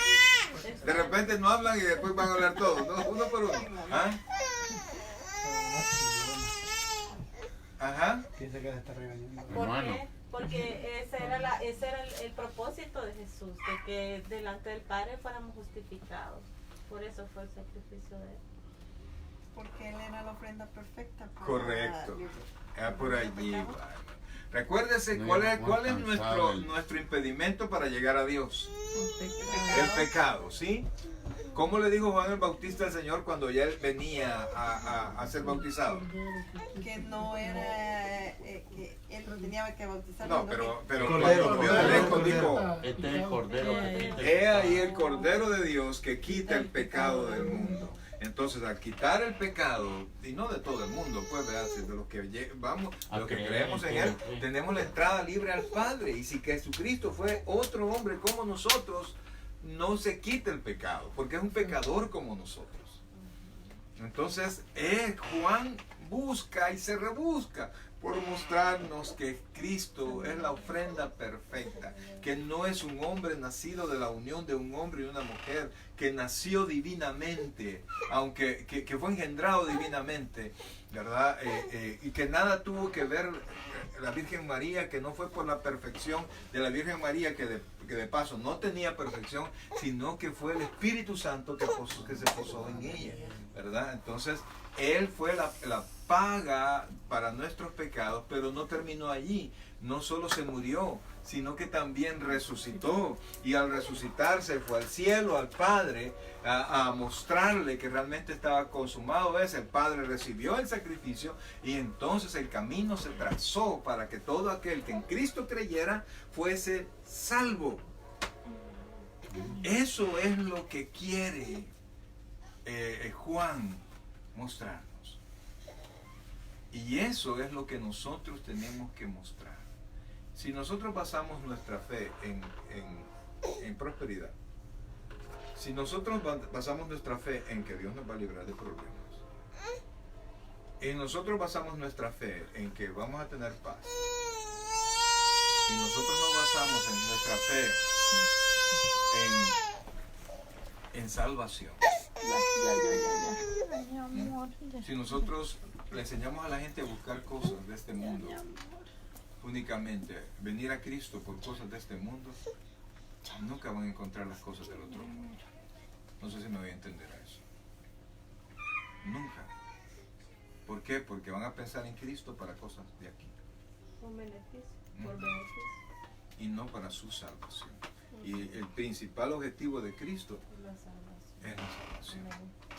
De repente no hablan y después van a hablar todos. No, uno por uno. ¿Ah? Ajá. Piensa que se está regañando. ¿Por Hermano. qué? Porque ese era el propósito de Jesús, de que delante del Padre fuéramos justificados. Por eso fue el sacrificio de él. Porque Él era la ofrenda perfecta. Para Correcto. Por allí. pecado. va. Recuérdese No cuál íbamos es alcanzado nuestro impedimento para llegar a Dios. El pecado. El pecado, ¿sí? ¿Cómo le dijo Juan el Bautista al Señor cuando ya él venía a ser bautizado? Que no era que Él no tenía que bautizar. No, sino pero Cordero, cuando vio de lejos dijo, Este es el cordero que quita el he ahí pecado. el Cordero de Dios que quita el pecado del mundo. Entonces, al quitar el pecado, y no de todo el mundo, pues, ¿verdad? Si de los que vamos, de los que creemos en Él, tenemos la entrada libre al Padre. Y si Jesucristo fue otro hombre como nosotros, no se quita el pecado, porque es un pecador como nosotros. Entonces, Juan busca y se rebusca por mostrarnos que Cristo es la ofrenda perfecta, que no es un hombre nacido de la unión de un hombre y una mujer, que nació divinamente, aunque que fue engendrado divinamente, ¿verdad? Y que nada tuvo que ver la Virgen María, que no fue por la perfección de la Virgen María, que de paso no tenía perfección, sino que fue el Espíritu Santo que se posó en ella, ¿verdad? Entonces, Él fue la paga para nuestros pecados, pero no terminó allí. No solo se murió, sino que también resucitó, y al resucitarse fue al cielo, al Padre, a mostrarle que realmente estaba consumado. El Padre recibió el sacrificio, y entonces el camino se trazó para que todo aquel que en Cristo creyera fuese salvo. Eso es lo que quiere Juan mostrarnos, y eso es lo que nosotros tenemos que mostrar. Si nosotros basamos nuestra fe en prosperidad, si nosotros basamos nuestra fe en que Dios nos va a librar de problemas, y nosotros basamos nuestra fe en que vamos a tener paz, y nosotros nos basamos en nuestra fe en salvación, si nosotros le enseñamos a la gente a buscar cosas de este mundo, únicamente venir a Cristo por cosas de este mundo, nunca van a encontrar las cosas del otro mundo. No sé si me voy a entender a eso. Nunca. ¿Por qué? Porque van a pensar en Cristo para cosas de aquí. Un beneficio, por beneficio. Y no para su salvación. Y el principal objetivo de Cristo La salvación. es la salvación.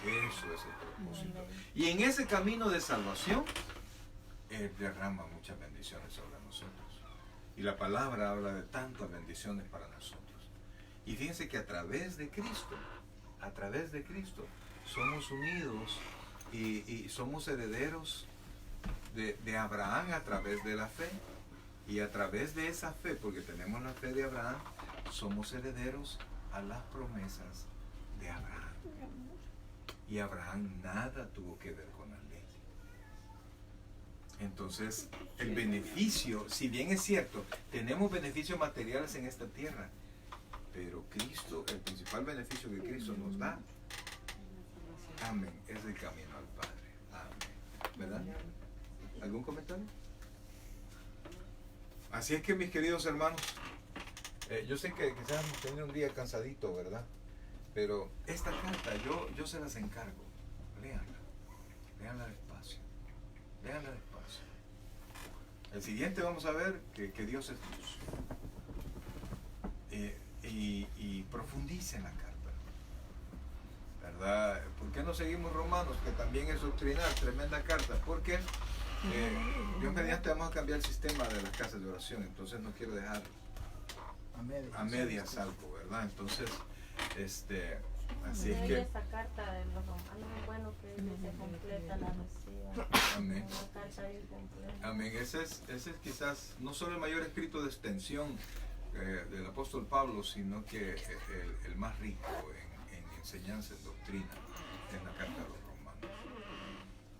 Eso es el propósito. Y en ese camino de salvación, Él derrama muchas bendiciones sobre nosotros. Y la palabra habla de tantas bendiciones para nosotros. Y fíjense que a través de Cristo, somos unidos y somos herederos de Abraham a través de la fe. Y a través de esa fe, porque tenemos la fe de Abraham, somos herederos a las promesas de Abraham. Y Abraham nada tuvo que ver con la ley. Entonces, el beneficio, si bien es cierto, tenemos beneficios materiales en esta tierra, pero Cristo, el principal beneficio que Cristo nos da, amén, es el camino al Padre. Amén. ¿Verdad? ¿Algún comentario? Así es que, mis queridos hermanos, yo sé que quizás hemos tenido un día cansadito, ¿verdad? Pero esta carta yo se las encargo. Léanla despacio. Léanla despacio. El siguiente vamos a ver que Dios es Dios. Y profundice en la carta, ¿verdad? ¿Por qué no seguimos Romanos, que también es doctrinal, tremenda carta? Porque Dios mediante vamos a cambiar el sistema de las casas de oración, entonces no quiero dejar a medias algo, ¿verdad? Entonces, así es que esa carta de los romanos es bueno que se completa, la reciba. amén. Una carta bien completa. Amén. Ese es quizás no solo el mayor escrito de extensión del apóstol Pablo, sino que el más rico en enseñanza, en doctrina, en la carta de los romanos.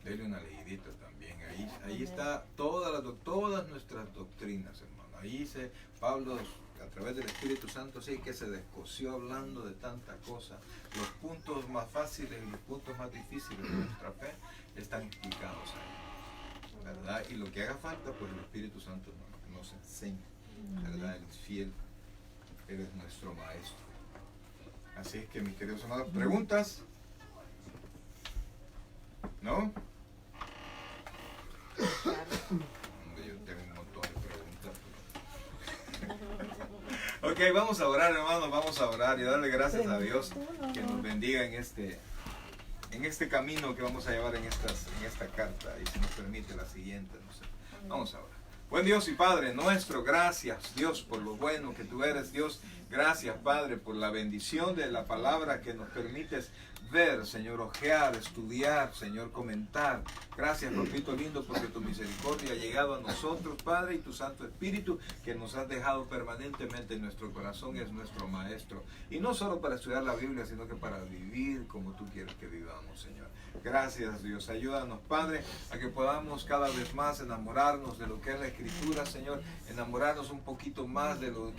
Dele una leidita también. Ahí está todas nuestras doctrinas, hermano. Ahí Pablo, a través del Espíritu Santo, sí que se descoció hablando de tanta cosa. Los puntos más fáciles y los puntos más difíciles de nuestra fe están explicados ahí, ¿verdad? Y lo que haga falta, pues el Espíritu Santo nos enseña, ¿verdad? Él es fiel, Él es nuestro maestro. Así es que, mis queridos hermanos, ¿preguntas? ¿No? Yo tengo un montón de preguntas. Ok, vamos a orar, hermanos, vamos a orar y darle gracias a Dios que nos bendiga en este camino que vamos a llevar en esta carta, y si nos permite la siguiente, no sé. Vamos a orar. Buen Dios y Padre nuestro, gracias Dios por lo bueno que tú eres, Dios. Gracias, Padre, por la bendición de la palabra que nos permites ver, Señor, ojear, estudiar, Señor, comentar. Gracias, papito lindo, porque tu misericordia ha llegado a nosotros, Padre, y tu Santo Espíritu que nos has dejado permanentemente en nuestro corazón es nuestro Maestro. Y no solo para estudiar la Biblia, sino que para vivir como tú quieres que vivamos, Señor. Gracias, Dios. Ayúdanos, Padre, a que podamos cada vez más enamorarnos de lo que es la Escritura, Señor. Enamorarnos un poquito más de lo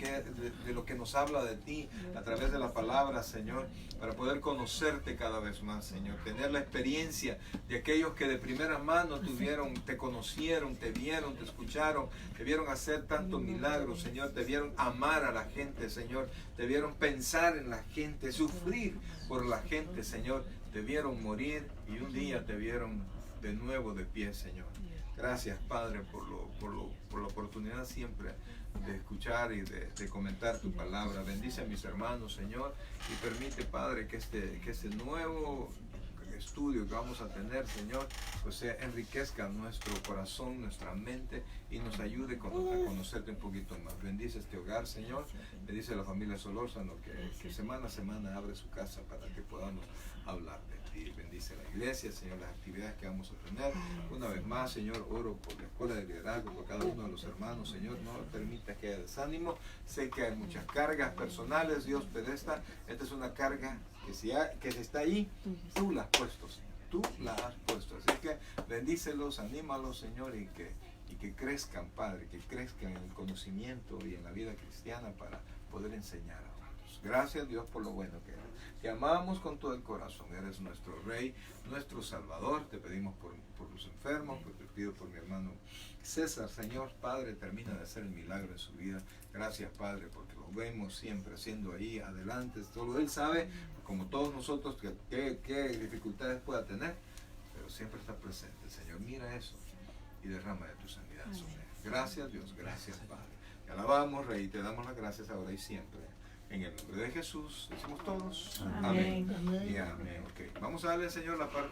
que nos habla de ti a través de la palabra, Señor, para poder conocerte cada vez más, Señor. Tener la experiencia de aquellos que de primera mano te conocieron, te vieron, te escucharon, te vieron hacer tantos milagros, Señor. Te vieron amar a la gente, Señor. Te vieron pensar en la gente, sufrir por la gente, Señor. Te vieron morir y un día te vieron de nuevo de pie, Señor. Gracias, Padre, por la oportunidad siempre de escuchar y de comentar tu palabra. Bendice a mis hermanos, Señor, y permite, Padre, que este nuevo estudio que vamos a tener, Señor, pues enriquezca nuestro corazón, nuestra mente, y nos ayude a conocerte un poquito más. Bendice este hogar, Señor. Bendice a la familia Solórzano que semana a semana abre su casa para que podamos hablar de ti. Bendice la iglesia, Señor, las actividades que vamos a tener. Una vez más, Señor, oro por la escuela de liderazgo, por cada uno de los hermanos, Señor, no permita que haya desánimo. Sé que hay muchas cargas personales, Dios, pero esta es una carga que si está ahí, tú la has puesto, Señor. Tú la has puesto. Así que bendícelos, anímalos, Señor, y que crezcan, Padre, que crezcan en el conocimiento y en la vida cristiana para poder enseñar a otros. Gracias, Dios, por lo bueno que eres. Te amamos con todo el corazón. Eres nuestro Rey, nuestro Salvador. Te pedimos por los enfermos, te pido por mi hermano César, Señor. Padre, termina de hacer el milagro en su vida. Gracias, Padre, porque lo vemos siempre haciendo ahí adelante. Solo Él sabe, como todos nosotros, qué dificultades pueda tener, pero siempre está presente. Señor, mira eso y derrama de tu sanidad sobre él. Gracias, Dios. Gracias, Padre. Te alabamos, Rey, y te damos las gracias ahora y siempre. En el nombre de Jesús, decimos todos. Amén. Amén. Y amén. Okay. Vamos a darle al Señor la parte